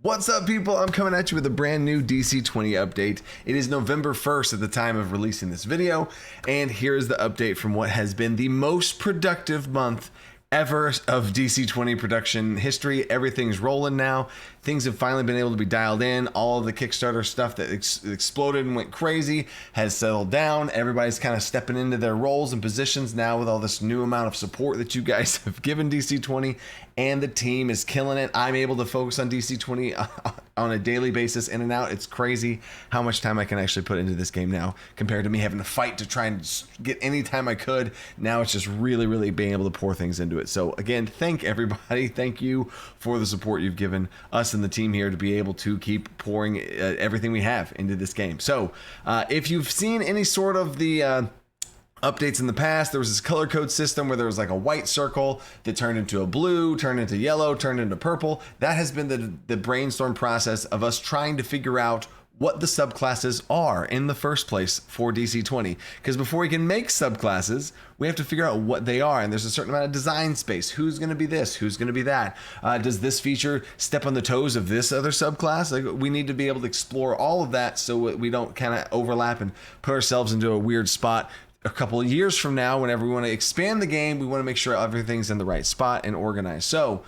What's up, people? I'm coming at you with a brand new DC20 update. It is November 1st at the time of releasing this video, and here's the update from what has been the most productive month ever of DC20 production history. Everything's rolling now. Things have finally been able to be dialed in. All of the Kickstarter stuff that exploded and went crazy has settled down. Everybody's kind of stepping into their roles and positions now with all this new amount of support that you guys have given DC20, and the team is killing it. I'm able to focus on DC20 on a daily basis, in and out. It's crazy how much time I can actually put into this game now compared to me having to fight to try and get any time I could. Now it's just really being able to pour things into it. So again, thank everybody. Thank you for the support you've given us and the team here to be able to keep pouring everything we have into this game. So if you've seen any sort of the updates in the past, there was this color code system where there was like a white circle that turned into a blue, turned into yellow, turned into purple. That has been the brainstorm process of us trying to figure out what the subclasses are in the first place for DC20. Because before we can make subclasses, we have to figure out what they are. And there's a certain amount of design space. Who's going to be this? Who's going to be that? Does this feature step on the toes of this other subclass? Like, we need to be able to explore all of that so we don't kind of overlap and put ourselves into a weird spot. A couple of years from now, whenever we want to expand the game, we want to make sure everything's in the right spot and organized. So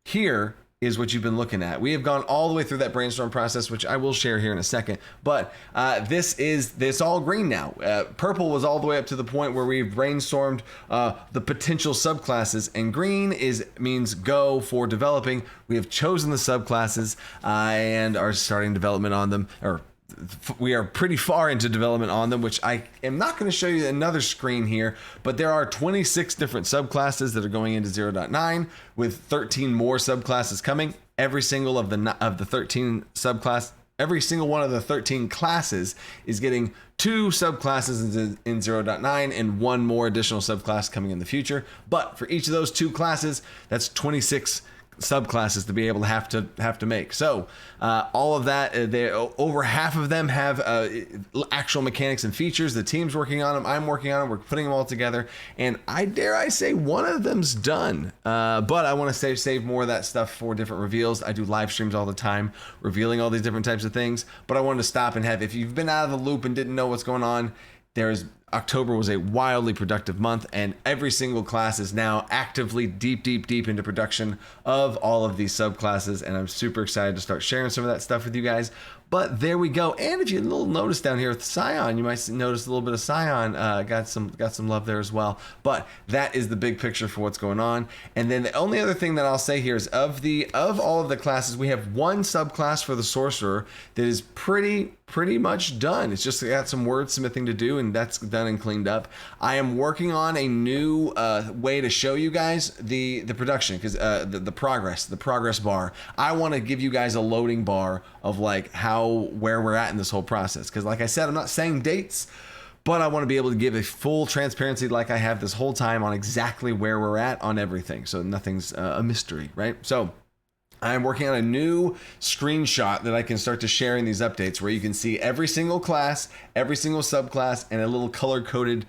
here is what you've been looking at. We have gone all the way through that brainstorm process, which I will share here in a second. But this all green now. Purple was all the way up to the point where we've brainstormed the potential subclasses, and green means go for developing. We have chosen the subclasses and are starting development on them, or we are pretty far into development on them, which I am not going to show you another screen here, but there are 26 different subclasses that are going into 0.9 with 13 more subclasses coming. Every single of the 13 subclass, every single one of the 13 classes is getting 2 subclasses in 0.9 and 1 more additional subclass coming in the future. But for each of those 2 classes, that's 26 subclasses to be able to have to make. So all of that, over half of them have actual mechanics and features. The team's working on them, I'm working on them, we're putting them all together, and I dare say one of them's done, but I want to save more of that stuff for different reveals. I do live streams all the time revealing all these different types of things, but I wanted to stop and if you've been out of the loop and didn't know what's going on, October was a wildly productive month, and every single class is now actively deep into production of all of these subclasses, and I'm super excited to start sharing some of that stuff with you guys. But there we go. And if you notice down here with Scion, you might notice a little bit of Scion got some love there as well. But that is the big picture for what's going on. And then the only other thing that I'll say here is of all of the classes, we have one subclass for the Sorcerer that is pretty much done. It's just got some wordsmithing to do, and that's done and cleaned up. I am working on a new way to show you guys the production, because the progress bar. I want to give you guys a loading bar of like where we're at in this whole process, because like I said, I'm not saying dates, but I want to be able to give a full transparency like I have this whole time on exactly where we're at on everything, so nothing's a mystery, right? So I'm working on a new screenshot that I can start to share in these updates, where you can see every single class, every single subclass, and a little color-coded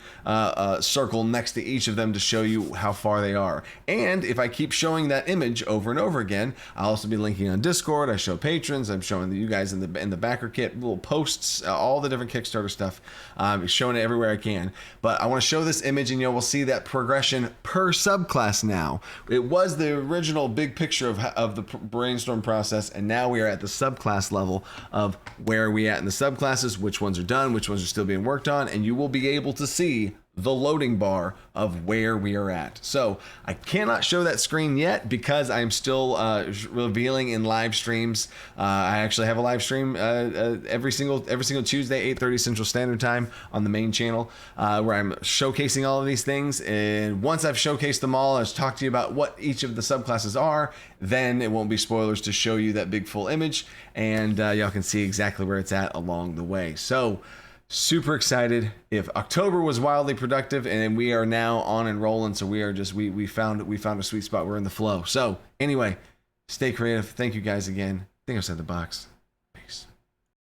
circle next to each of them to show you how far they are. And if I keep showing that image over and over again, I'll also be linking on Discord. I show patrons. I'm showing you guys in the backer kit, little posts, all the different Kickstarter stuff. Showing it everywhere I can. But I want to show this image, and we'll see that progression per subclass now. It was the original big picture of the brainstorm process, and now we are at the subclass level of where are we at in the subclasses, which ones are done, which ones are still being worked on, and you will be able to see the loading bar of where we are at. So I cannot show that screen yet because I'm still revealing in live streams. I actually have a live stream every single Tuesday, 8:30 Central Standard Time on the main channel, where I'm showcasing all of these things. And once I've showcased them all, I'll talk to you about what each of the subclasses are. Then it won't be spoilers to show you that big full image, and y'all can see exactly where it's at along the way. So super excited. If October was wildly productive, and we are now on and rolling, so we are just we found a sweet spot. We're in the flow. So anyway, stay creative. Thank you guys again. I think I said the box.